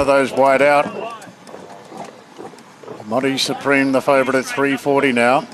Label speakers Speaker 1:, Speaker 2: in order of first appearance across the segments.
Speaker 1: of those wide out. Monty Supreme, the favourite at 340 now.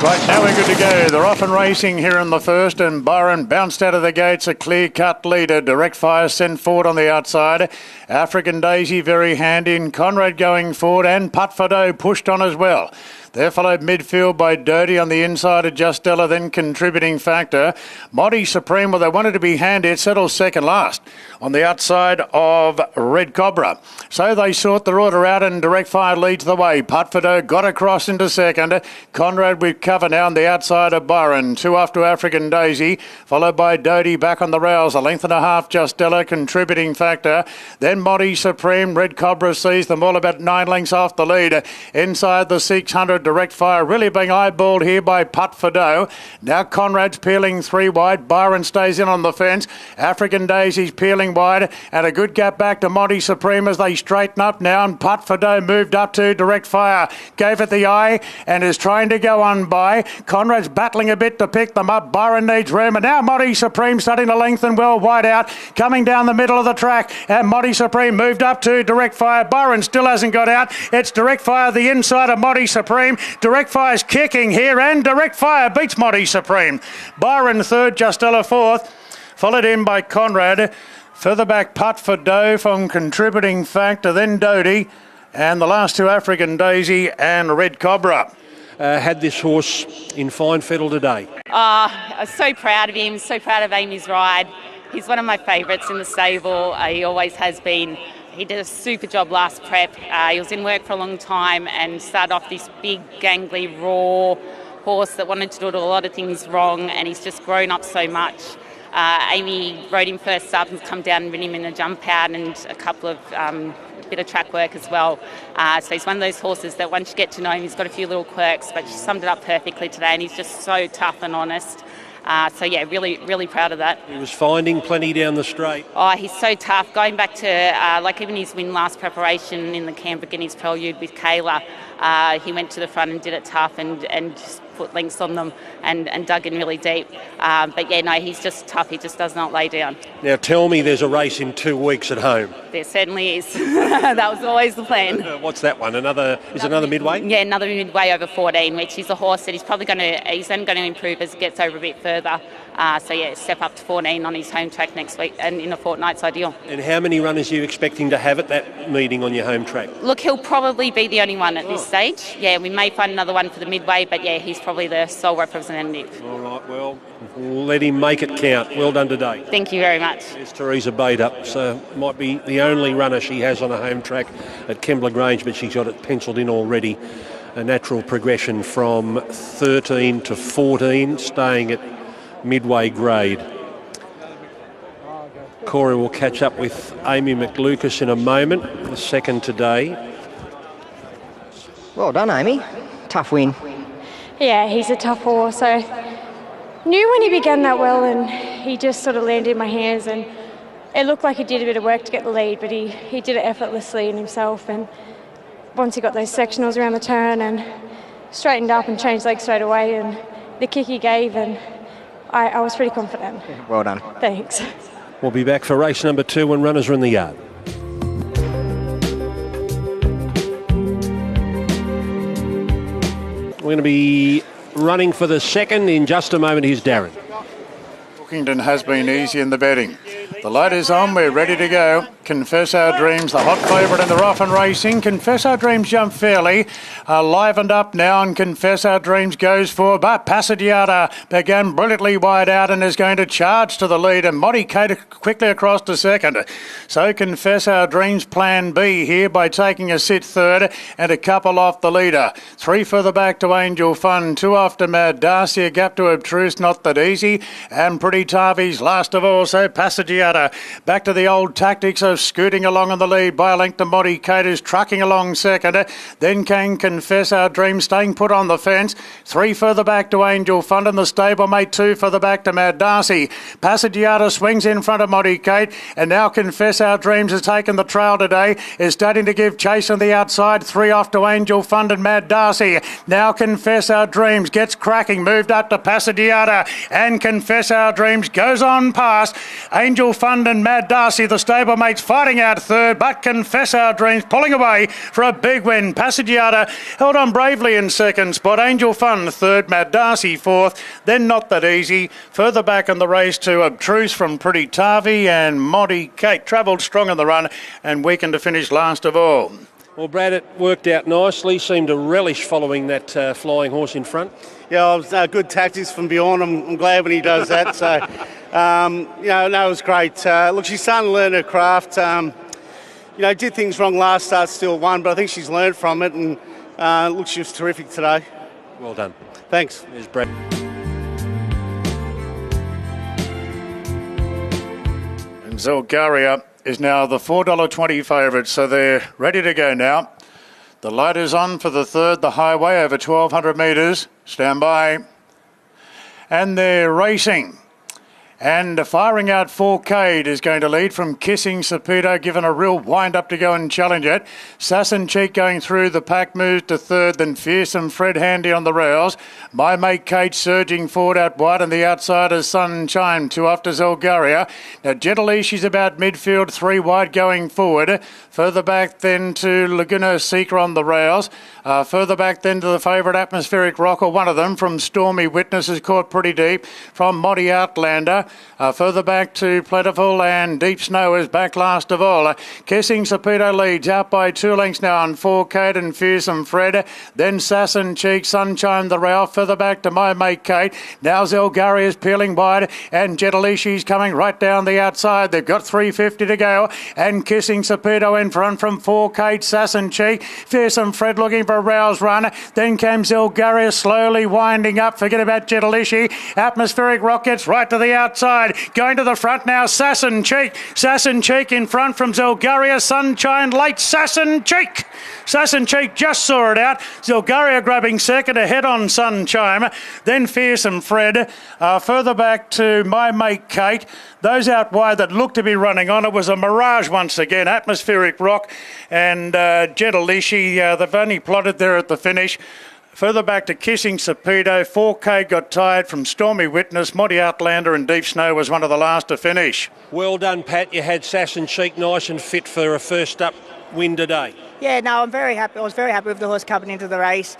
Speaker 1: Right, now we're good to go. They're off and racing here in the first, and Byron bounced out of the gates, a clear-cut leader. Direct Fire sent forward on the outside. African Daisy very handy, and Conrad going forward, and Putt for Dough pushed on as well. They're followed midfield by Dirty on the inside of Justella, then Contributing Factor. Monty Supreme, well, they wanted to be handy. It settles second last on the outside of Red Cobra. So they sort the order out, and Direct Fire leads the way. Putt for Dough got across into second. Conrad with cover now on the outside of Byron. Two off to African Daisy, followed by Dirty back on the rails. A length and a half, Justella, Contributing Factor. Then Monty Supreme. Red Cobra sees them all about 9 lengths off the lead. Inside the 600, Direct Fire really being eyeballed here by Putt for Dough. Now Conrad's peeling 3 wide. Byron stays in on the fence. African Daisy's peeling wide, and a good gap back to Monty Supreme as they straighten up now, and Putt for Dough moved up to Direct Fire. Gave it the eye and is trying to go on by. Conrad's battling a bit to pick them up. Byron needs room, and now Monty Supreme starting to lengthen well wide out, coming down the middle of the track, and Monty Supreme moved up to Direct Fire. Byron still hasn't got out. It's Direct Fire the inside of Monty Supreme. Direct Fire's kicking here, and Direct Fire beats Monty Supreme. Byron third, Justella fourth, followed in by Conrad. Further back, Putt for Dough from Contributing Factor, then Doty, and the last two, African Daisy and Red Cobra.
Speaker 2: Had this horse in fine fettle today.
Speaker 3: I'm so proud of him, so proud of Amy's ride. He's one of my favourites in the stable. He always has been. He did a super job last prep. He was in work for a long time and started off this big, gangly, raw horse that wanted to do a lot of things wrong, and he's just grown up so much. Amy rode him first up and come down and ridden him in a jump out and a couple of bit of track work as well. So he's one of those horses that once you get to know him, he's got a few little quirks, but she summed it up perfectly today, and he's just so tough and honest. So yeah, really, really proud of that.
Speaker 2: He was finding plenty down the straight.
Speaker 3: Oh, he's so tough. Going back to like even his win last preparation in the Canberra Guineas Prelude with Kayla, he went to the front and did it tough and just put lengths on them and dug in really deep. But yeah, no, he's just tough. He just does not lay down.
Speaker 2: Now tell me there's a race in 2 weeks at home.
Speaker 3: There certainly is. That was always the plan.
Speaker 2: What's that one? Another midway?
Speaker 3: Yeah, another midway over 14, which is a horse that he's only going to improve as it gets over a bit further. So yeah, step up to 14 on his home track next week, and in a fortnight's ideal.
Speaker 2: And how many runners are you expecting to have at that meeting on your home track?
Speaker 3: Look, he'll probably be the only one at this stage. Yeah, we may find another one for the midway, but yeah, he's probably the sole representative.
Speaker 2: All right, well, let him make it count. Well done today.
Speaker 3: Thank you very much.
Speaker 2: There's Teresa Bate up, so might be the only runner she has on a home track at Kembla Grange, but she's got it penciled in already. A natural progression from 13 to 14, staying at midway grade. Corey will catch up with Amy McLucas in a moment, the second today.
Speaker 4: Well done, Amy. Tough win.
Speaker 5: Yeah, he's a tough horse. I knew when he began that well, and he just sort of landed in my hands, and it looked like he did a bit of work to get the lead, but he did it effortlessly in himself. And once he got those sectionals around the turn and straightened up and changed legs straight away, and the kick he gave, and I was pretty confident.
Speaker 4: Well done.
Speaker 5: Thanks.
Speaker 2: We'll be back for race number 2 when runners are in the yard. We're going to be running for the second in just a moment. Here's Darren.
Speaker 1: Brookington has been easy in the betting. The light is on, we're ready to go. Confess Our Dreams, the hot favourite in the rough and racing. Confess Our Dreams jump fairly, livened up now, and Confess Our Dreams goes for, but Passadiata began brilliantly wide out and is going to charge to the lead, and Monty Cater quickly across to second. So Confess Our Dreams plan B here by taking a sit third and a couple off the leader. 3 further back to Angel Fun, 2 after Mad Darcy, a gap to Obtruse, not that easy, and Pretty Tarvies last of all, so Passadiata Passagiata. Back to the old tactics of scooting along in the lead by a length to Monty Kate, who's trucking along second. Then can Confess Our Dream, staying put on the fence. 3 further back to Angel Fund and the stablemate 2 further back to Mad Darcy. Passagiata swings in front of Monty Kate, and now Confess Our Dreams has taken the trail today, is starting to give chase on the outside. 3 off to Angel Fund and Mad Darcy. Now Confess Our Dreams gets cracking, moved up to Passagiata, and Confess Our Dreams goes on past Angel Fund and Mad Darcy. The stablemates fighting out third, but Confess Our Dreams pulling away for a big win. Passagiata held on bravely in second spot. Angel Fund third, Mad Darcy fourth. Then Not That Easy. Further back in the race to Obtruse from Pretty Tavi, and Monty Kate travelled strong in the run and weakened to finish last of all.
Speaker 2: Well, Brad, it worked out nicely. Seemed to relish following that flying horse in front.
Speaker 6: Yeah, it was good tactics from Bjorn. I'm glad when he does that. So, it was great. Look, she's starting to learn her craft. Did things wrong last start, still won, but I think she's learned from it, and look, she was terrific today.
Speaker 2: Well done.
Speaker 6: Thanks.
Speaker 2: There's Brad.
Speaker 1: And Zilgaria is now the $4.20 favourite, so they're ready to go now. The light is on for the third, the highway over 1,200 metres. Stand by. And they're racing. And firing out 4K is going to lead from Kissing Sapito, given a real wind-up to go and challenge it. Sassin Cheek going through the pack, moves to third, then Fearsome Fred handy on the rails. My Mate Kate surging forward out wide, and the outside is Sunshine, 2 off to Zilgaria. Now, Gently, she's about midfield, 3 wide going forward. Further back then to Laguna Seeker on the rails. Further back then to the favourite Atmospheric Rocker, one of them from Stormy Witness is caught pretty deep from Monty Outlander. Further back to Plentiful, and Deep Snow is back last of all. Kissing Sapito leads out by 2 lengths now on 4K and Fearsome Fred. Then Sassin Cheek, Sunshine the rail. Further back to My Mate Kate. Now Zilgari is peeling wide, and Jetalishi's coming right down the outside. They've got 350 to go, and Kissing Sapito in front from 4K, Sassin Cheek. Fearsome Fred looking for a rouse run. Then came Zilgari slowly winding up. Forget about Jetalishi. Atmospheric Rock gets right to the outside. Going to the front now, Sassin Cheek. Sassin Cheek in front from Zilgaria. Sunshine late, Sassin Cheek. Sassin Cheek just saw it out. Zilgaria grabbing second ahead on Sunshine. Then Fearsome Fred. Further back to My Mate Kate. Those out wide that looked to be running on, it was a mirage once again. Atmospheric Rock and Jetalishi, they've only plotted there at the finish. Further back to Kissing Sapito, 4K got tired from Stormy Witness. Monty Outlander and Deep Snow was one of the last to finish.
Speaker 2: Well done, Pat. You had Sassin Cheek nice and fit for a first up win today.
Speaker 7: Yeah, no, I'm very happy. I was very happy with the horse coming into the race.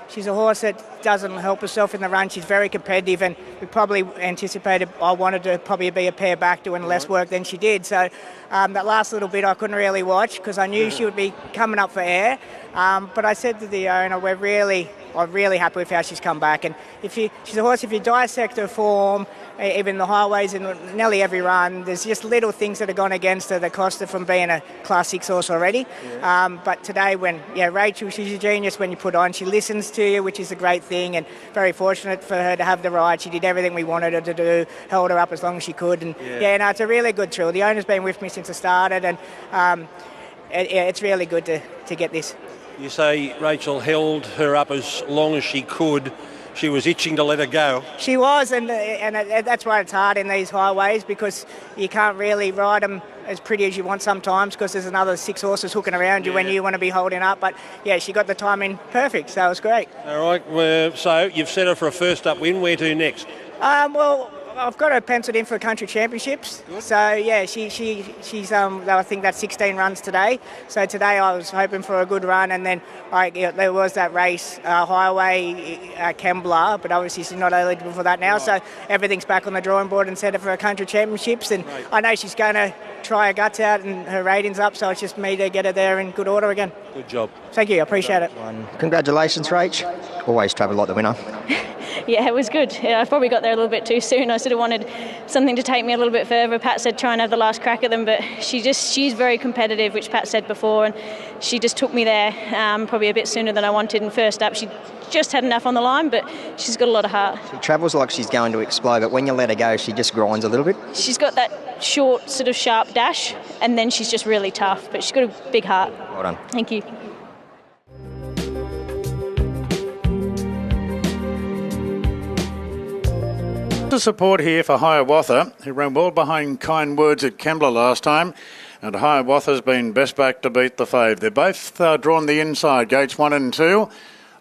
Speaker 7: She's a horse that doesn't help herself in the run. She's very competitive, and we probably anticipated I wanted to probably be a pair back doing less work than she did. So that last little bit I couldn't really watch because I knew she would be coming up for air. But I said to the owner, I'm really happy with how she's come back. And she's a horse, if you dissect her form, even the highways in nearly every run, there's just little things that have gone against her that cost her from being a Class 6 horse already. Yeah. But today Rachel, she's a genius when you put on. She listens to you, which is a great thing, and very fortunate for her to have the ride. She did everything we wanted her to do, held her up as long as she could. And it's a really good thrill. The owner's been with me since I started, and it's really good to get this.
Speaker 2: You say Rachel held her up as long as she could. She was itching to let her go.
Speaker 7: She was, and that's why it's hard in these highways, because you can't really ride them as pretty as you want sometimes because there's another 6 horses hooking around you when you want to be holding up. But, she got the timing perfect, so it was great.
Speaker 2: All right, so you've set her for a first up win. Where to next?
Speaker 7: I've got her penciled in for country championships. Good. So she's I think that's 16 runs today. So today I was hoping for a good run, and then there was that race, Highway Kembla, but obviously she's not eligible for that now. Right. So everything's back on the drawing board and set her for country championships. And right. I know she's going to try her guts out and her ratings up. So it's just me to get her there in good order again.
Speaker 2: Good job.
Speaker 7: Thank you. I appreciate it.
Speaker 4: Congratulations, Rach. Always travel like the winner.
Speaker 8: Yeah, it was good. Yeah, I probably got there a little bit too soon. I sort of wanted something to take me a little bit further. Pat said try and have the last crack at them, but she's very competitive, which Pat said before, and she just took me there probably a bit sooner than I wanted. And first up, she just had enough on the line, but she's got a lot of heart.
Speaker 4: She travels like she's going to explode, but when you let her go, she just grinds a little bit.
Speaker 8: She's got that short, sort of sharp dash, and then she's just really tough, but she's got a big heart.
Speaker 4: Well done.
Speaker 8: Thank you.
Speaker 1: The support here for Hiawatha, who ran well behind Kind Words at Kembla last time, and Hiawatha's been best back to beat the fave. They're both drawn the inside, gates 1 and 2.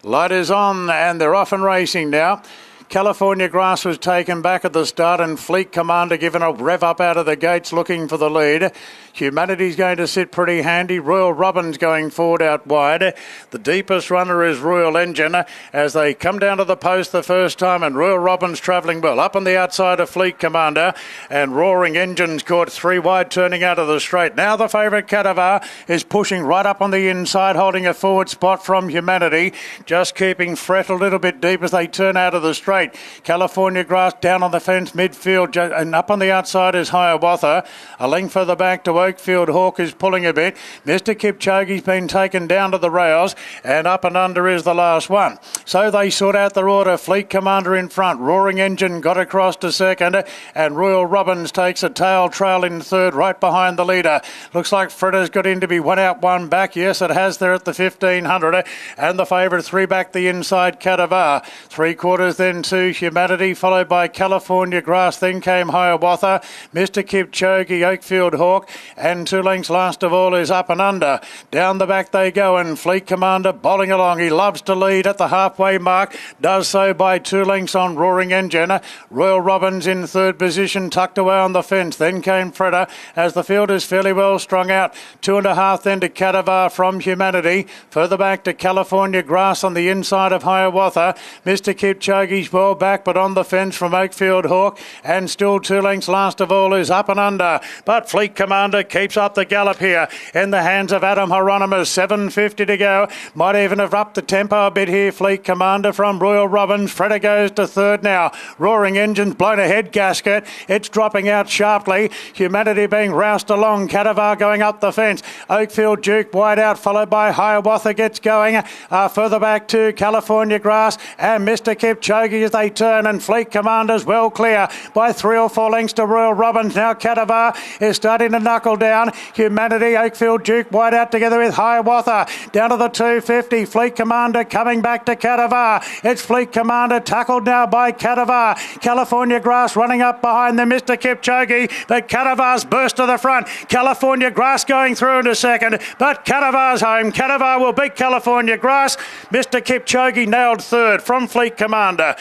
Speaker 1: Light is on, and they're off and racing now. California Grass was taken back at the start, and Fleet Commander given a rev up out of the gates looking for the lead. Humanity's going to sit pretty handy. Royal Robin's going forward out wide. The deepest runner is Royal Engine as they come down to the post the first time, and Royal Robin's travelling well. Up on the outside of Fleet Commander, and Roaring Engine's caught 3 wide turning out of the straight. Now the favourite Cadavar is pushing right up on the inside, holding a forward spot from Humanity, just keeping Fret a little bit deep as they turn out of the straight. California Grass down on the fence midfield, and up on the outside is Hiawatha. A length further back to Oakfield Hawk is pulling a bit. Mr. Kipchoge's been taken down to the rails, and up and under is the last one. So they sort out their order. Fleet Commander in front. Roaring Engine got across to second, and Royal Robbins takes a tail trail in third right behind the leader. Looks like Fredda's got in to be 1 out 1 back. Yes, it has there at the 1500, and the favourite 3 back the inside Cadavar. 3/4 then to Humanity, followed by California Grass, then came Hiawatha, Mr. Kipchoge, Oakfield Hawk, and 2 lengths last of all is Up and Under. Down the back they go, and Fleet Commander bowling along. He loves to lead at the halfway mark, does so by 2 lengths on Roaring Engine. Royal Robbins in third position, tucked away on the fence. Then came Fredda as the field is fairly well strung out. 2.5 then to Cadavar from Humanity. Further back to California Grass on the inside of Hiawatha. Mr. Kipchoge's well back, but on the fence from Oakfield Hawk, and still 2 lengths last of all is Up and Under. But Fleet Commander keeps up the gallop here in the hands of Adam Hieronymus. 7:50 to go. Might even have upped the tempo a bit here. Fleet Commander from Royal Robbins. Fredda goes to third now. Roaring Engine's blown ahead gasket. It's dropping out sharply. Humanity being roused along. Cadavar going up the fence. Oakfield Duke wide out, followed by Hiawatha gets going. Further back to California Grass and Mr. Kipchoge as they turn, and Fleet Commander's well clear by 3 or 4 lengths to Royal Robbins. Now Cadavar is starting to knuckle down. Humanity, Oakfield Duke wide out together with Hiawatha. Down to the 250. Fleet Commander coming back to Cadavar. It's Fleet Commander tackled now by Cadavar. California Grass running up behind them, Mr. Kipchoge, but Cadavar's burst to the front. California Grass going through in a second, but Cadavar's home. Cadavar will beat California Grass. Mr. Kipchoge nailed third from Fleet Commander.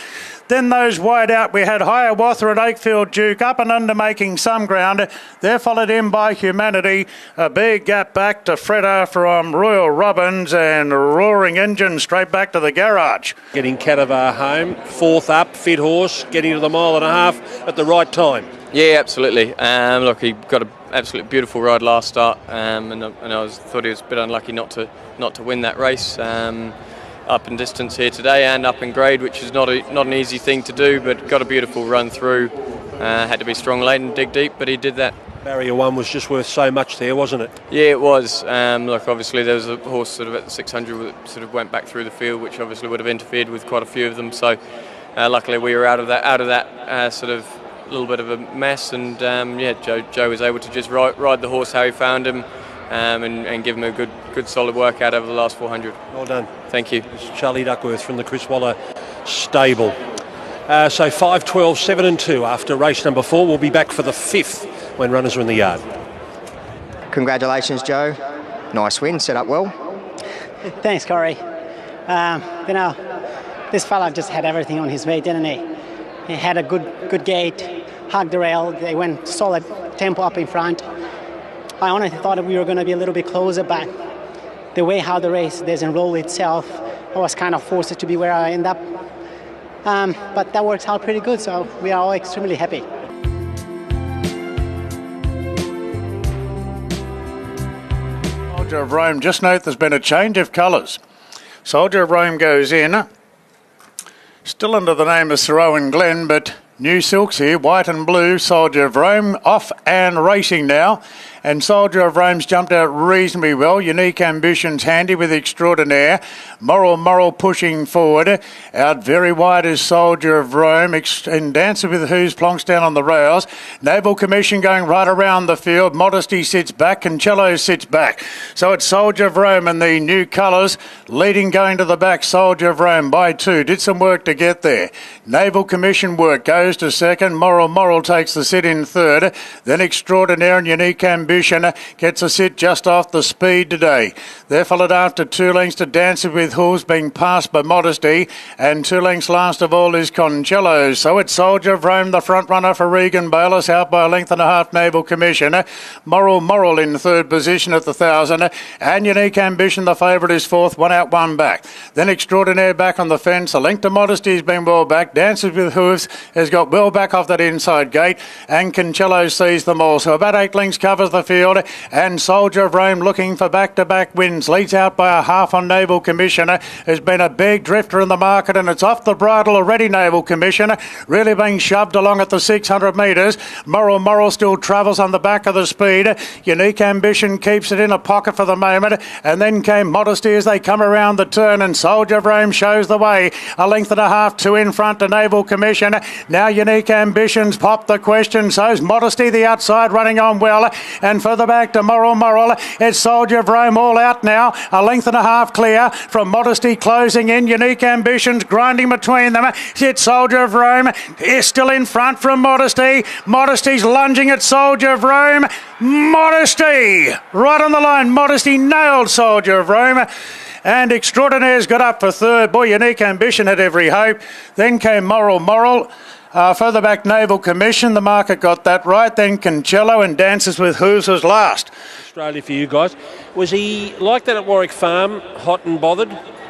Speaker 1: Then those wide out, we had Hiawatha and Oakfield Duke Up and Under making some ground. They're followed in by Humanity. A big gap back to Fredda from Royal Robbins, and Roaring Engine straight back to the garage.
Speaker 2: Getting Cadavar home, 4th up, fit horse, getting to the 1.5 miles at the right time.
Speaker 9: Yeah, absolutely. Look, he got an absolutely beautiful ride last start, and I thought he was a bit unlucky not to win that race. Up in distance here today and up in grade, which is not an easy thing to do, but got a beautiful run through. Had to be strong late and dig deep, but he did that.
Speaker 2: Barrier 1 was just worth so much there, wasn't it?
Speaker 9: Yeah, it was. Look, obviously there was a horse sort of at the 600 that sort of went back through the field, which obviously would have interfered with quite a few of them. So luckily we were out of that sort of little bit of a mess, and Joe was able to just ride the horse how he found him. And give him a good solid workout over the last 400.
Speaker 2: Well done.
Speaker 9: Thank you.
Speaker 2: This is Charlie Duckworth from the Chris Waller stable. So 5, 12, 7 and 2 after race number 4. We'll be back for the 5th when runners are in the yard.
Speaker 4: Congratulations, Joe. Nice win, set up well.
Speaker 10: Thanks, Corey. This fella just had everything on his way, didn't he? He had a good gait, hugged the rail. They went solid tempo up in front. I honestly thought we were going to be a little bit closer, but the way how the race doesn't roll itself, I was kind of forced to be where I end up. But that works out pretty good, so we are all extremely happy.
Speaker 1: Soldier of Rome, just note there's been a change of colours. Soldier of Rome goes in. Still under the name of Sir Owen Glen, but new silks here, white and blue. Soldier of Rome off and racing now. And Soldier of Rome's jumped out reasonably well. Unique Ambitions handy with Extraordinaire. Moral pushing forward. Out very wide is Soldier of Rome. And Dancer with Who's plonks down on the rails. Naval Commission going right around the field. Modesty sits back. Cancello sits back. So it's Soldier of Rome and the new colours leading going to the back. Soldier of Rome by 2. Did some work to get there. Naval Commission work goes to second. Moral takes the sit in third. Then Extraordinaire and Unique Ambition gets a sit just off the speed today. They're followed after 2 lengths to Dancing with Hooves, being passed by Modesty, and 2 lengths last of all is Concello. So it's Soldier of Rome, the front runner for Regan Bayliss, out by a length and a half. Naval Commission. Moral in third position at the 1,000, and Unique Ambition, the favourite, is fourth, 1 out, 1 back. Then Extraordinaire back on the fence. A length to Modesty has been well back. Dances with Hooves has got well back off that inside gate, and Concello sees them all. So about 8 lengths covers the field, and Soldier of Rome looking for back-to-back wins. Leads out by a half on Naval Commissioner. Has been a big drifter in the market, and it's off the bridle already. Naval Commissioner really being shoved along at the 600 metres. Moral still travels on the back of the speed. Unique Ambition keeps it in a pocket for the moment, and then came Modesty as they come around the turn, and Soldier of Rome shows the way. A length and a half, 2 in front to Naval Commission. Now Unique Ambitions pop the question. So's Modesty, the outside, running on well. And further back to Moral, it's Soldier of Rome all out now. A length and a half clear from Modesty closing in. Unique Ambitions grinding between them. It's Soldier of Rome is still in front from Modesty. Modesty's lunging at Soldier of Rome. Modesty right on the line. Modesty nailed Soldier of Rome. And Extraordinaire's got up for third. Boy, Unique Ambition had every hope. Then came Moral. Further back, Naval Commission. The market got that right. Then Concello, and Dances with Hooves was last.
Speaker 2: Australia for you guys. Was he like that at Warwick Farm, hot and bothered?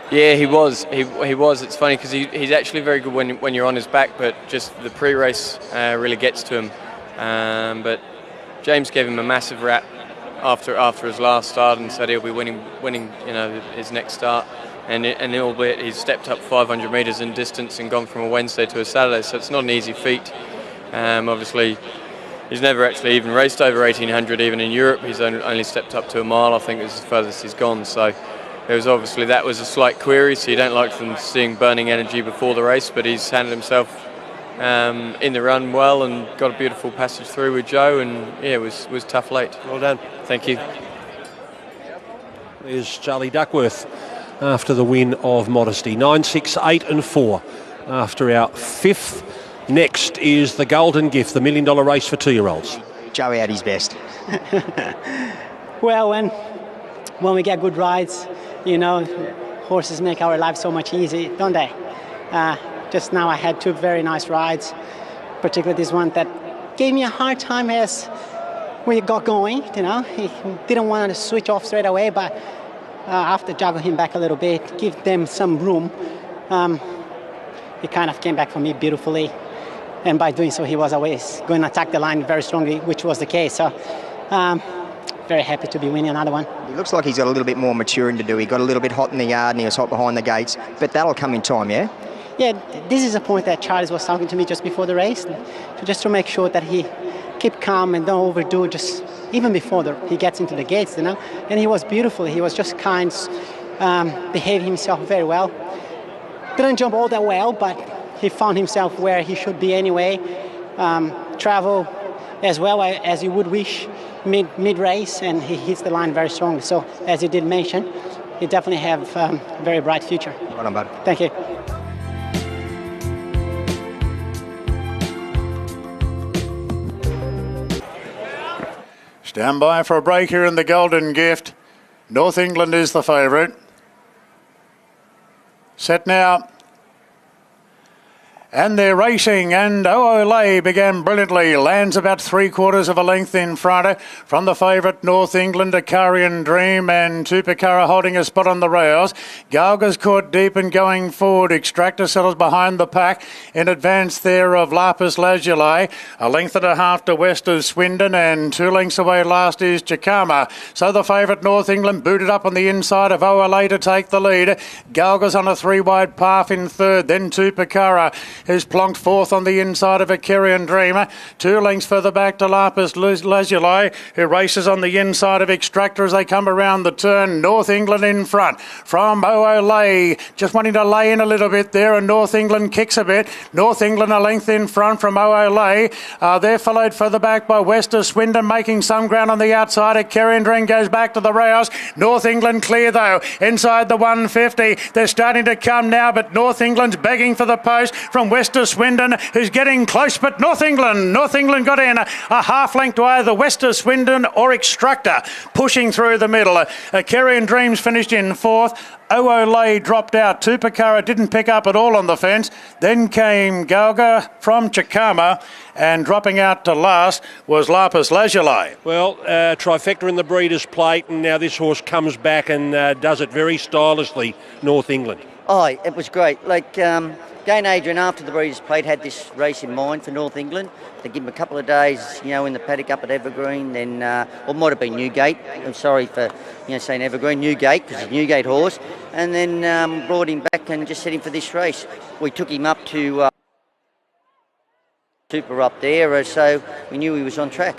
Speaker 9: Yeah, he was. He was. It's funny because he's actually very good when you're on his back, but just the pre-race really gets to him. But James gave him a massive rap after his last start and said he'll be winning his next start. And albeit he's stepped up 500 metres in distance and gone from a Wednesday to a Saturday, so it's not an easy feat. Obviously, he's never actually even raced over 1800 even in Europe. He's only stepped up to a mile, I think, is the furthest he's gone. So there was obviously, that was a slight query, so you don't like them seeing burning energy before the race, but he's handled himself in the run well and got a beautiful passage through with Joe, and yeah, it was tough late.
Speaker 2: Well done.
Speaker 9: Thank you.
Speaker 2: There's Charlie Duckworth after the win of Modesty. 9, 6, 8 and 4 after our 5th. Next is the Golden Gift, the $1 million race for 2-year-olds.
Speaker 4: Joe had his best.
Speaker 10: Well, when we get good rides, horses make our lives so much easier, don't they? Just now I had 2 very nice rides, particularly this one that gave me a hard time as we got going. He didn't want to switch off straight away, but after juggle him back a little bit, give them some room, he kind of came back for me beautifully, and by doing so he was always going to attack the line very strongly, which was the case. So very happy to be winning another one.
Speaker 4: He looks like he's got a little bit more maturing to do. He got a little bit hot in the yard and he was hot behind the gates, but that'll come in time, yeah?
Speaker 10: Yeah, this is a point that Charles was talking to me just before the race, just to make sure that he keep calm and don't overdo just even before he gets into the gates, And he was beautiful. He was just kind, behaved himself very well. Didn't jump all that well, but he found himself where he should be anyway. Travel as well as you would wish mid-race, and he hits the line very strongly. So, as you did mention, he definitely have a very bright future.
Speaker 4: Well done, bud.
Speaker 10: Thank you.
Speaker 1: Stand by for a break here in the Golden Gift. North England is the favourite. Set now. And they're racing, and Olay began brilliantly, lands about 3/4 of a length in front from the favourite North England, Akarian Dream, and Tupakara holding a spot on the rails. Galga's caught deep and going forward. Extractor settles behind the pack in advance there of Lapis Lazuli. A length and a half to west of Swindon, and 2 lengths away last is Chikama. So the favourite North England booted up on the inside of Olay to take the lead. Galga's on a 3-wide path in third, then Tupakara, who's plonked fourth on the inside of Akarian Dreamer. 2 lengths further back to Lapis Lazuli, who races on the inside of Extractor as they come around the turn. North England in front from Olay, just wanting to lay in a little bit there, and North England kicks a bit. North England a length in front from Olay. They're followed further back by West of Swindon, making some ground on the outside. Akarian Dream goes back to the rails. North England clear though, inside the 150. They're starting to come now, but North England's begging for the post from West of Swindon, who's getting close, but North England got in a half length to either West of Swindon or Extractor, pushing through the middle. Akarian Dreams finished in fourth. Olay dropped out. Tupakara didn't pick up at all on the fence. Then came Galga from Chikama, and dropping out to last was Lapis Lazuli.
Speaker 2: Well, trifecta in the Breeders' Plate, and now this horse comes back and does it very stylishly, North England.
Speaker 11: Oh, it was great. Like, Gain Adrian, after the Breeders' Plate, had this race in mind for North England. They give him a couple of days, in the paddock up at Evergreen, then, or it might have been Newgate. I'm sorry for, saying Evergreen, Newgate, because he's a Newgate horse. And then brought him back and just set him for this race. We took him up to Super up there, so we knew he was on track.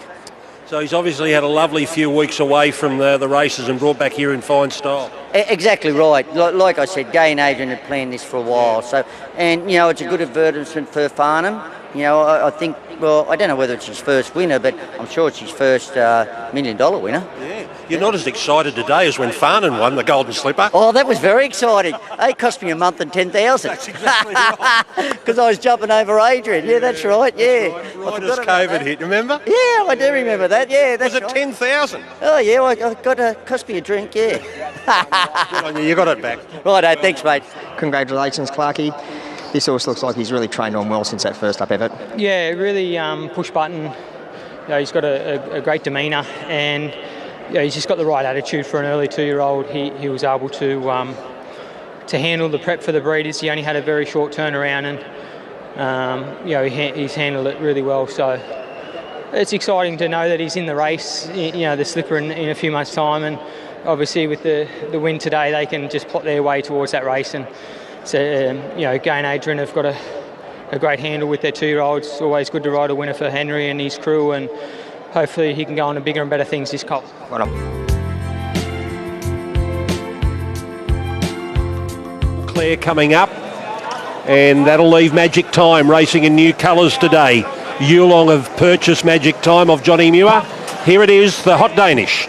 Speaker 2: So he's obviously had a lovely few weeks away from the races and brought back here in fine style.
Speaker 11: Exactly right. Like I said, Gay and Adrian had planned this for a while. So, and it's a good advertisement for Farnham. I think, well, I don't know whether it's his first winner, but I'm sure it's his first $1 million winner.
Speaker 2: Yeah. You're not as excited today as when Farnham won the Golden Slipper.
Speaker 11: Oh, that was very exciting. It cost me a month and 10,000.
Speaker 2: That's exactly right.
Speaker 11: Because I was jumping over Adrian. Yeah, that's right. Yeah.
Speaker 2: Right as COVID hit, remember?
Speaker 11: Yeah, I do remember that. Yeah, that's
Speaker 2: right. Was it 10,000?
Speaker 11: Oh, yeah. I got cost me a drink. Yeah.
Speaker 2: Good on you. You got it back.
Speaker 11: Right. Thanks, mate.
Speaker 4: Congratulations, Clarkie. This horse looks like he's really trained on well since that first up effort.
Speaker 12: Yeah, really push button. He's got a great demeanour, and he's just got the right attitude for an early 2-year-old. He was able to handle the prep for the breeders. He only had a very short turnaround, and he's handled it really well. So it's exciting to know that he's in the race. The slipper in a few months' time, and obviously with the win today, they can just plot their way towards that race. And so, Gay and Adrian have got a great handle with their 2-year-olds. It's always good to ride a winner for Henry and his crew, and hopefully he can go on to bigger and better things this colt.
Speaker 2: Claire coming up, and that'll leave Magic Time racing in new colours today. Yulong have purchased Magic Time of Johnny Muir. Here it is, the Hot Danish.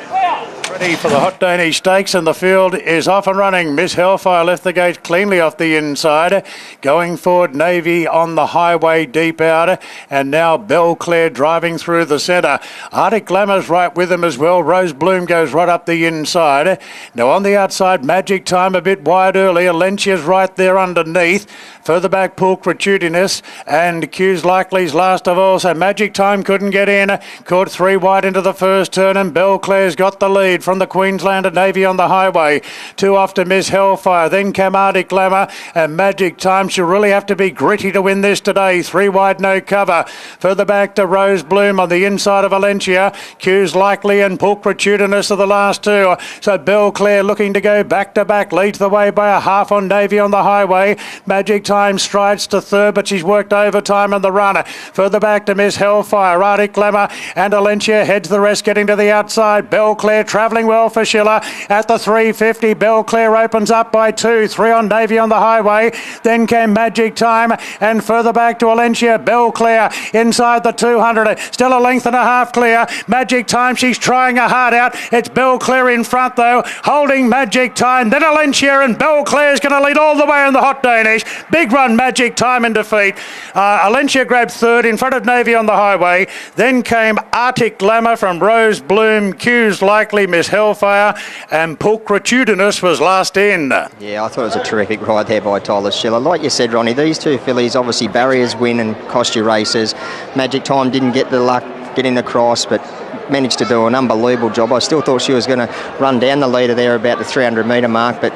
Speaker 1: Ready for the Hot Danish Stakes, and the field is off and running. Miss Hellfire left the gate cleanly off the inside. Going forward, Navy on the highway deep out, and now Belclair driving through the centre. Arctic Glamour's right with him as well. Rose Bloom goes right up the inside. Now on the outside, Magic Time a bit wide early. Alencia's right there underneath. Further back, Pool Gratuitinous, and Q's Likely's last of all. So Magic Time couldn't get in. Caught 3 wide into the first turn, and Belclair's got the lead from the Queenslander Navy on the highway. 2 off to Miss Hellfire. Then came Arctic Glamour, and Magic Time. She'll really have to be gritty to win this today. 3 wide, no cover. Further back to Rose Bloom on the inside of Valencia. Q's Likely and Pool Gratuitinous are the last 2. So Belclair looking to go back to back. Leads the way by a half on Navy on the highway. Magic Time strides to third, but she's worked overtime on the run. Further back to Miss Hellfire. Arctic Glamour and Alencia heads the rest, getting to the outside. Belclair travelling well for Schiller at the 350. Belclair opens up by 2. 3 on Navy on the highway. Then came Magic Time, and further back to Alencia. Belclair inside the 200. Still a length and a half clear. Magic Time, she's trying a hard out. It's Belclair in front though, holding Magic Time. Then Alencia, and Belclair's going to lead all the way in the Hot Danish. Big run, Magic Time in defeat. Alencia grabbed third in front of Navy on the highway. Then came Arctic Glamour from Rose Bloom. Q's Likely, Miss Victorious Hellfire, and Pulchritudinous was last in.
Speaker 4: Yeah, I thought it was a terrific ride there by Tyler Schiller. Like you said, Ronnie, these two fillies, obviously barriers win and cost you races. Magic Time didn't get the luck getting the cross, but managed to do an unbelievable job. I still thought she was going to run down the leader there about the 300 metre mark, but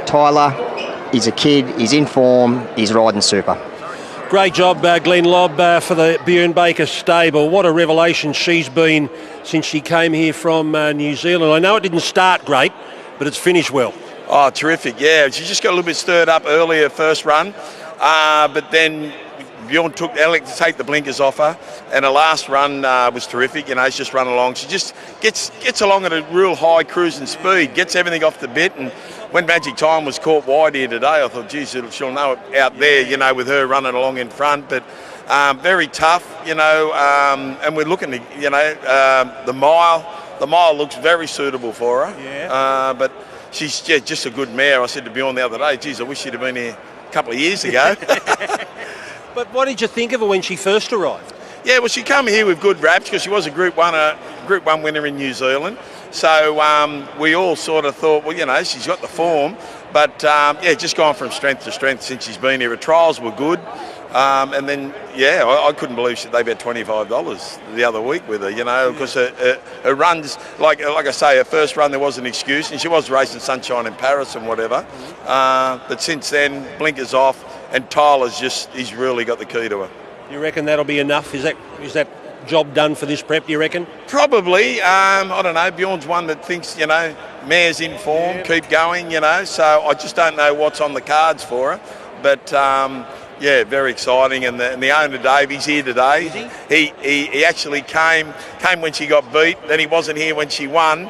Speaker 4: Tyler, he's a kid, he's in form, he's riding super.
Speaker 2: Great job, Glenn Lobb, for the Bjorn Baker stable. What a revelation she's been since she came here from New Zealand. I know it didn't start great, but it's finished well.
Speaker 13: Oh, terrific, yeah. She just got a little bit stirred up earlier first run, but then Bjorn took Alec to take the blinkers off her, and her last run was terrific. You know, she's just run along. She just gets along at a real high cruising speed, gets everything off the bit, and when Magic Time was caught wide here today, I thought, geez, she'll know it out there, you know, with her running along in front. But very tough, you know, and we're looking to, you know, the mile looks very suitable for her.
Speaker 2: Yeah.
Speaker 13: But she's just a good mare. I said to Bjorn the other day, geez, I wish she'd have been here a couple of years ago.
Speaker 2: But what did you think of her when she first arrived?
Speaker 13: Yeah, well, she came here with good raps because she was a Group 1 winner in New Zealand. So we all sort of thought, well, you know, she's got the form. But, yeah, just gone from strength to strength since she's been here. Her trials were good. And then, yeah, I couldn't believe they bet $25 the other week with her, you know, because her runs, like I say, her first run there was an excuse, and she was racing Sunshine in Paris and whatever. But since then, blinkers off, and he's really got the key to her.
Speaker 2: You reckon that'll be enough? Is that job done for this prep, do you reckon?
Speaker 13: Probably. I don't know. Bjorn's one that thinks, you know, mare's in form, keep going, you know. So I just don't know what's on the cards for her. But, yeah, very exciting. And the owner, Dave, he's here today.
Speaker 2: Is he?
Speaker 13: He actually came when she got beat. Then he wasn't here when she won.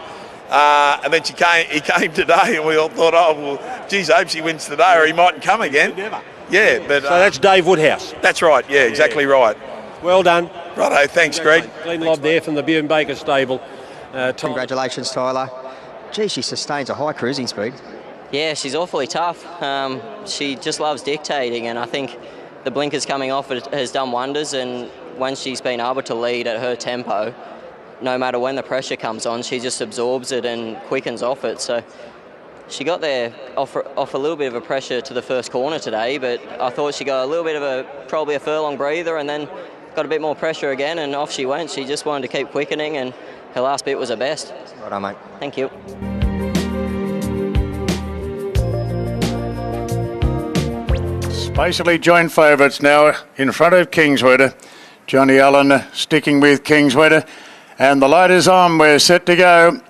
Speaker 13: And then he came today, and we all thought, oh, well, geez, I hope she wins today, or he mightn't come again.
Speaker 2: Never.
Speaker 13: Yeah, but...
Speaker 2: So that's Dave Woodhouse.
Speaker 13: That's right, yeah, exactly right.
Speaker 2: Well done.
Speaker 13: Righto, thanks, Greg.
Speaker 2: Glenn Lobb there from the Bjorn Baker stable.
Speaker 4: Congratulations, Tyler. Gee, she sustains a high cruising speed.
Speaker 14: Yeah, she's awfully tough. She just loves dictating, and I think the blinkers coming off has done wonders, and when she's been able to lead at her tempo, no matter when the pressure comes on, she just absorbs it and quickens off it. So she got there off a little bit of a pressure to the first corner today, but I thought she got a little bit of probably a furlong breather, and then got a bit more pressure again, and off she went. She just wanted to keep quickening, and her last bit was her best.
Speaker 4: Right on, mate.
Speaker 14: Thank you.
Speaker 1: Basically joint favourites now in front of Kingswood. Johnny Allen sticking with Kingswood. And the light is on. We're set to go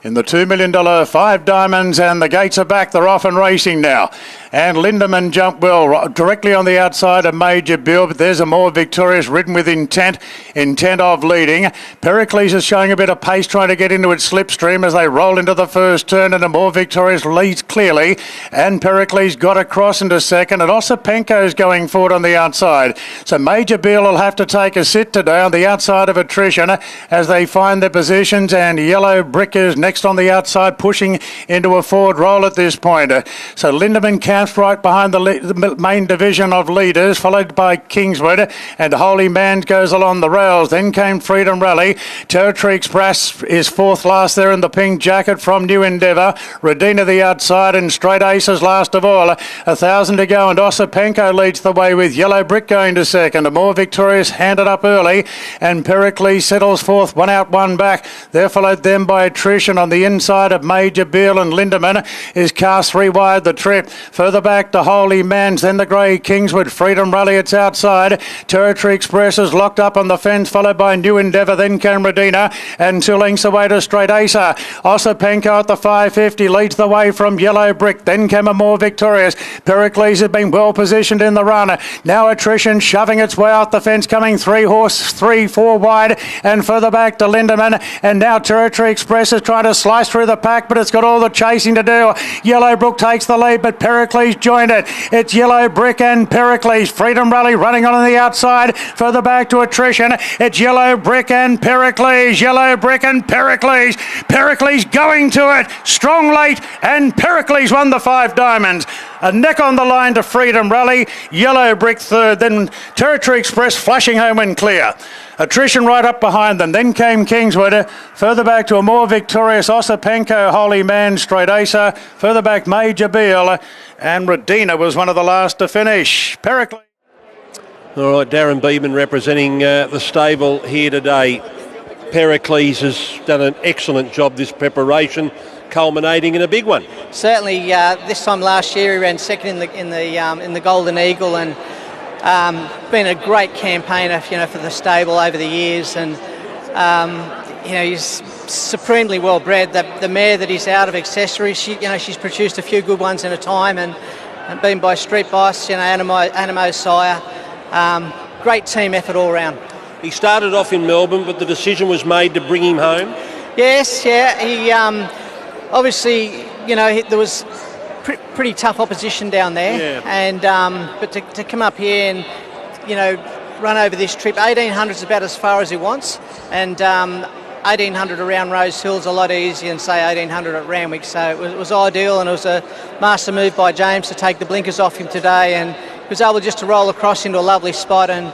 Speaker 1: in the $2 million 5 diamonds, and the gates are back. They're off and racing now. And Lindemann jumped well directly on the outside of Major Bill, but there's a More Victorious ridden with intent of leading. Pericles is showing a bit of pace, trying to get into its slipstream as they roll into the first turn, and a More Victorious leads clearly, and Pericles got across into second, and Osipenko's going forward on the outside. So Major Bill will have to take a sit today on the outside of attrition as they find their positions, and Yellow Brick is next on the outside, pushing into a forward roll at this point. So Lindemann counts right behind the main division of leaders, followed by Kingswood, and Holy Man goes along the rails. Then came Freedom Rally. Territory Express is fourth last there in the pink jacket from New Endeavour. Redina the outside, and Straight Aces last of all. 1,000 to go, and Osipenko leads the way with Yellow Brick going to second. A More Victorious handed up early, and Pericles settles fourth, one out, one back. They're followed then by attrition on the inside of Major Beale, and Lindemann is cast 3 wide the trip. Further back to Holy Man's, then the grey Kingswood. Freedom Rally, it's outside. Territory Express is locked up on the fence, followed by New Endeavour, then came Redina, and 2 lengths away to Straight Acer. Osipenko at the 550 leads the way from Yellow Brick, then came a More Victorious. Pericles has been well positioned in the run. Now attrition shoving its way out the fence, coming 3-4 wide, and further back to Lindemann, and now Territory Express is trying to slice through the pack, but it's got all the chasing to do. Yellow Brick takes the lead, but Pericles joined it. It's Yellow Brick and Pericles. Freedom Rally running on the outside. Further back to attrition. It's Yellow Brick and Pericles. Yellow Brick and Pericles. Pericles going to it. Strong late, and Pericles won the 5 diamonds. A neck on the line to Freedom Rally. Yellow Brick third. Then Territory Express flashing home and clear. Attrition right up behind them. Then came Kingswood. Further back to a more victorious Osipenko, Holy Man, Straight Acer. Further back Major Beale. And Redina was one of the last to finish. Pericles.
Speaker 2: All right, Darren Beeman representing the stable here today. Pericles has done an excellent job this preparation, culminating in a big one.
Speaker 15: Certainly, this time last year he ran second in the Golden Eagle, and been a great campaigner, for the stable over the years, and he's supremely well bred. The mare that is out of accessories, she's produced a few good ones in a time, and been by Street Boss, Animo Sire. Great team effort all round.
Speaker 2: He started off in Melbourne, but the decision was made to bring him home.
Speaker 15: Yes, yeah. He obviously, there was pretty tough opposition down there, and but to come up here and run over this trip, 1800 is about as far as he wants, and 1800 around Rosehill is a lot easier than say 1800 at Randwick. So it was ideal, and it was a master move by James to take the blinkers off him today, and he was able just to roll across into a lovely spot. And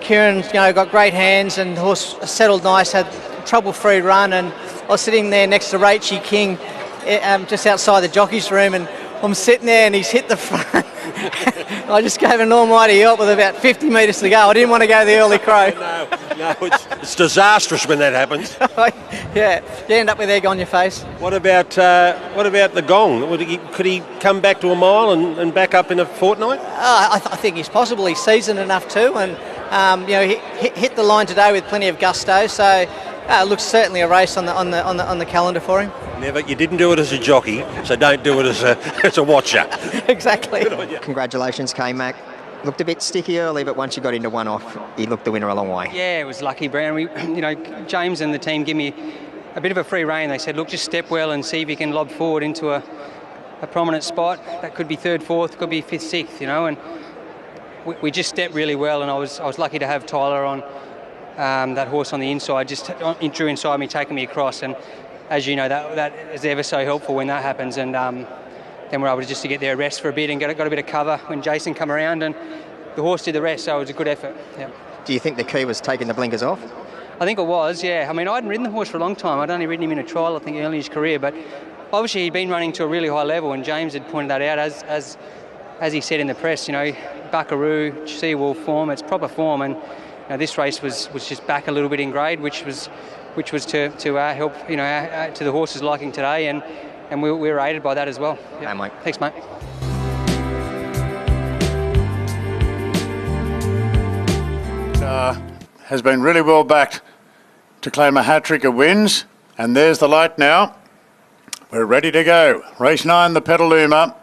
Speaker 15: Kieran, got great hands, and the horse settled nice, had trouble-free run, and I was sitting there next to Rachie King, just outside the jockey's room, and I'm sitting there and he's hit the front. I just gave an almighty help with about 50 metres to go. I didn't want to go the early crow.
Speaker 2: No, it's disastrous when that happens.
Speaker 15: Yeah, you end up with egg on your face.
Speaker 2: What about the gong? Could he come back to a mile and back up in a fortnight?
Speaker 15: I think he's possible. He's seasoned enough too, and he hit the line today with plenty of gusto. So it looks certainly a race on the calendar for him.
Speaker 2: Never. You didn't do it as a jockey, so don't do it as a watcher.
Speaker 15: Exactly.
Speaker 4: Congratulations, K-Mac. Looked a bit sticky early, but once you got into one off, he looked the winner a long way.
Speaker 16: Yeah, it was lucky, Brown. James and the team give me a bit of a free rein. They said, look, just step well and see if you can lob forward into a prominent spot. That could be third, fourth, could be fifth, sixth, and we just stepped really well, and I was lucky to have Tyler on that horse on the inside, just drew inside me, taking me across, and as you know, that is ever so helpful when that happens, and then we're able to get there, rest for a bit, and got a bit of cover when Jason come around, and the horse did the rest, so it was a good effort. Yeah.
Speaker 4: Do you think the key was taking the blinkers off?
Speaker 16: I think it was, yeah. I mean, I hadn't ridden the horse for a long time. I'd only ridden him in a trial, I think, early in his career, but obviously he'd been running to a really high level, and James had pointed that out, as he said in the press, Buckaroo, Seawolf form, it's proper form, and this race was just back a little bit in grade, which was to help to the horse's liking today, and we were aided by that as well.
Speaker 4: Yeah, mate.
Speaker 16: Thanks, mate.
Speaker 1: Has been really well backed to claim a hat-trick of wins, and there's the light now. We're ready to go. Race 9, the Petaluma.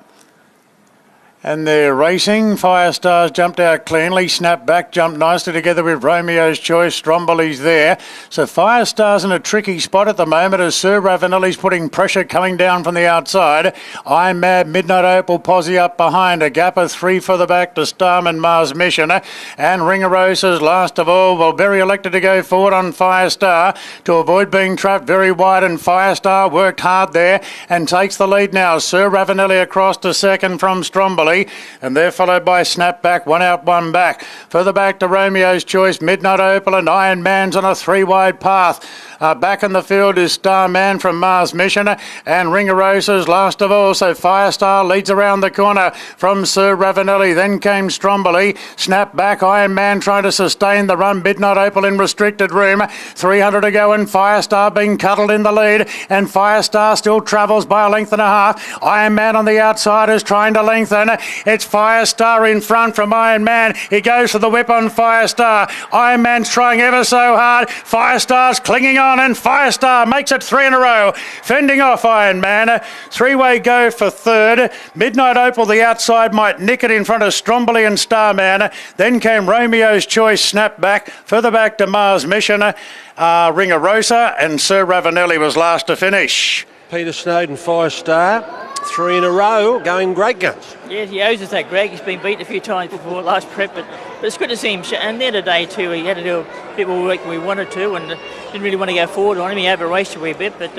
Speaker 1: And they're racing. Firestars jumped out cleanly, snapped back, jumped nicely together with Romeo's Choice. Stromboli's there. So Firestars in a tricky spot at the moment as Sir Ravanelli's putting pressure coming down from the outside. I'm Mad, Midnight Opal, Posse up behind. A gap of 3 for the back to Starman, Mars Mission. And Ring of Roses last of all. Well, Berry elected to go forward on Firestar to avoid being trapped very wide, and Firestar worked hard there and takes the lead now. Sir Ravanelli across to second from Stromboli. And they're followed by Snapback, one out, one back. Further back to Romeo's Choice, Midnight Opal and Iron Man's on a 3-wide path. Back in the field is Starman from Mars Mission and Ring of Roses last of all. So Firestar leads around the corner from Sir Ravanelli. Then came Stromboli. Snap back, Iron Man trying to sustain the run. Midnight Opal in restricted room. 300 to go and Firestar being cuddled in the lead. And Firestar still travels by a length and a half. Iron Man on the outside is trying to lengthen. It's Firestar in front from Iron Man. He goes for the whip on Firestar. Iron Man's trying ever so hard. Firestar's clinging on, and Firestar makes it 3 in a row. Fending off Iron Man. 3-way go for third. Midnight Opal, the outside, might nick it in front of Stromboli and Starman. Then came Romeo's Choice, snap back. Further back to Mars Mission. Ring of Rosa, and Sir Ravanelli was last to finish.
Speaker 2: Peter Snowden, Firestar. 3 in a row, going great guns.
Speaker 17: Yes, he owes us that, Greg. He's been beaten a few times before last prep, but it's good to see him. And the other day too, he had to do a bit more work than we wanted to, and didn't really want to go forward on him. He over-raced a wee bit, but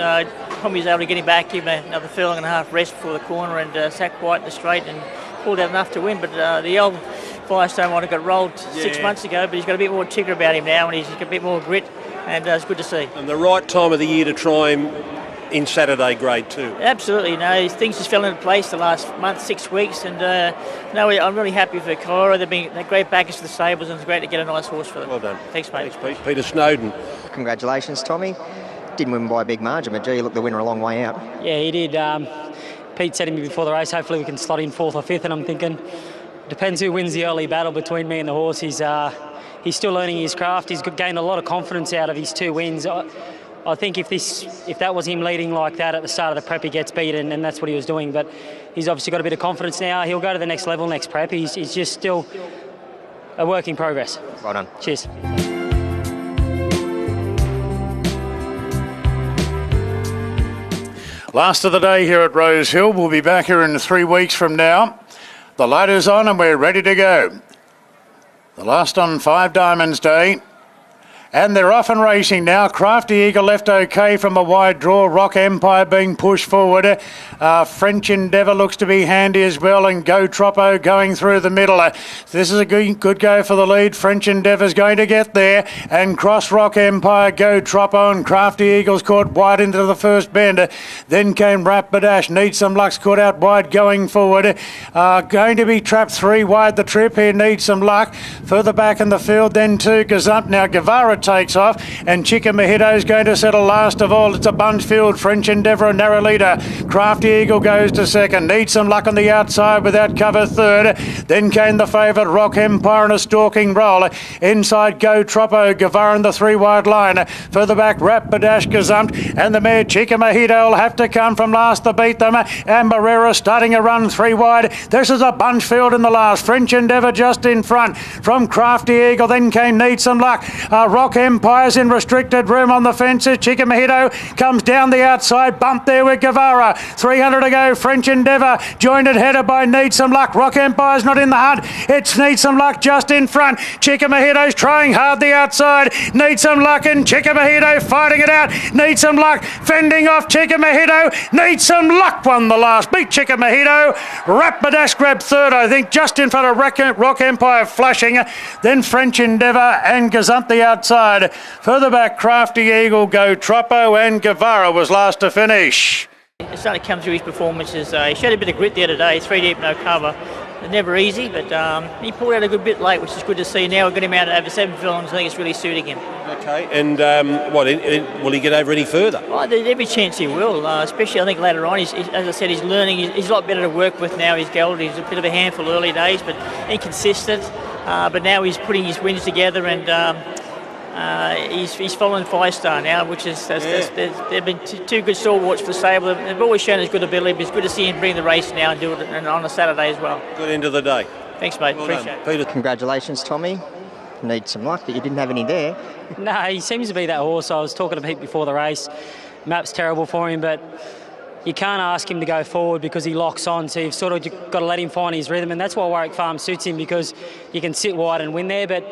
Speaker 17: Tommy's able to get him back, give him another furlong and a half rest before the corner, and sat quiet in the straight and pulled out enough to win. But the old Firestone might have got rolled 6 months ago, but he's got a bit more ticker about him now, and he's got a bit more grit, and it's good to see.
Speaker 2: And the right time of the year to try him in Saturday Grade 2.
Speaker 17: Absolutely, no, things just fell into place the last month, 6 weeks, and no, I'm really happy for Kyra. They're great backers for the stables, and it's great to get a nice horse for them.
Speaker 2: Well done.
Speaker 17: Thanks, mate.
Speaker 2: Thanks, Pete. Peter Snowden.
Speaker 4: Congratulations, Tommy. Didn't win by a big margin, but gee, look, the winner a long way out.
Speaker 18: Yeah, he did. Pete said to me before the race, hopefully we can slot in 4th or 5th, and I'm thinking, depends who wins the early battle between me and the horse. He's still learning his craft. He's gained a lot of confidence out of his 2 wins. I think if that was him leading like that at the start of the prep, he gets beaten, and that's what he was doing. But he's obviously got a bit of confidence now. He'll go to the next level next prep. He's just still a work in progress.
Speaker 4: Well done.
Speaker 18: Cheers.
Speaker 1: Last of the day here at Rosehill. We'll be back here in 3 weeks from now. The light is on and we're ready to go. The last on 5 Diamonds Day. And they're off and racing now. Crafty Eagle left okay from a wide draw. Rock Empire being pushed forward. French Endeavour looks to be handy as well. And Go Troppo going through the middle. This is a good go for the lead. French Endeavour's going to get there. And Cross Rock Empire, Go Troppo and Crafty Eagles caught wide into the first bend. Then came Rapidash. Need Some Luck's caught out wide going forward. Going to be trapped 3 wide the trip here. Need Some Luck. Further back in the field then 2 Gazump. Now Guevara takes off, and Chica Mojito's going to settle last of all. It's a bunch field. French Endeavour, a narrow leader. Crafty Eagle goes to second. Need Some Luck on the outside without cover third. Then came the favourite Rock Empire in a stalking roll. Inside Go Troppo, Guevara in the 3 wide line. Further back Rapidash, Gazump, and the mare Chica Mojito will have to come from last to beat them. Amberera starting a run 3 wide. This is a bunch field in the last. French Endeavour just in front from Crafty Eagle. Then came Need Some Luck. Rock Empire's in restricted room on the fences. Chica Mojito comes down the outside. Bump there with Guevara. 300 to go. French Endeavour joined and headed by Need Some Luck. Rock Empire's not in the hunt. It's Need Some Luck just in front. Chica Mojito's trying hard the outside. Need Some Luck and Chica Mojito fighting it out. Need Some Luck fending off Chica Mojito. Need Some Luck won the last. Beat Chica Mojito. Rapidash grabbed third, I think, just in front of Rock Empire flashing. Then French Endeavour and Gazump the outside. Further back, Crafty Eagle, Go Troppo and Guevara was last to finish.
Speaker 17: It's starting to come through his performances. He showed a bit of grit there today, 3 deep, no cover. Never easy, but he pulled out a good bit late, which is good to see. Now we've got him out at over 7 furlongs. I think it's really suiting him.
Speaker 2: Okay, and will he get over any further?
Speaker 17: Oh, there's every chance he will, especially I think later on. As I said, he's learning. He's a lot better to work with now. He's gelded. He's a bit of a handful early days, but inconsistent. But now he's putting his wins together, and he's following Firestar now, which is they've been 2 good stalwarts for the stable. They've always shown his good ability, but it's good to see him bring the race now and do it on a Saturday as well.
Speaker 2: Good end of the day.
Speaker 17: Thanks, mate.
Speaker 2: Well
Speaker 17: Appreciate
Speaker 2: done.
Speaker 17: it.
Speaker 2: Peter.
Speaker 4: Congratulations, Tommy. Need some luck that you didn't have any there.
Speaker 18: No, he seems to be that horse. I was talking to Pete before the race. Map's terrible for him, but you can't ask him to go forward because he locks on, so you've sort of got to let him find his rhythm, and that's why Warwick Farm suits him, because you can sit wide and win there. But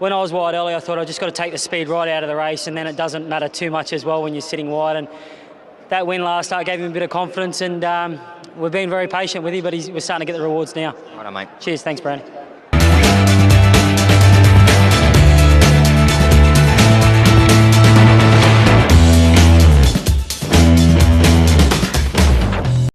Speaker 18: when I was wide earlier, I thought I just got to take the speed right out of the race, and then it doesn't matter too much as well when you're sitting wide. And that win last start gave him a bit of confidence, and we've been very patient with him, but we're starting to get the rewards now.
Speaker 4: Right on, mate.
Speaker 18: Cheers. Thanks, Brandon.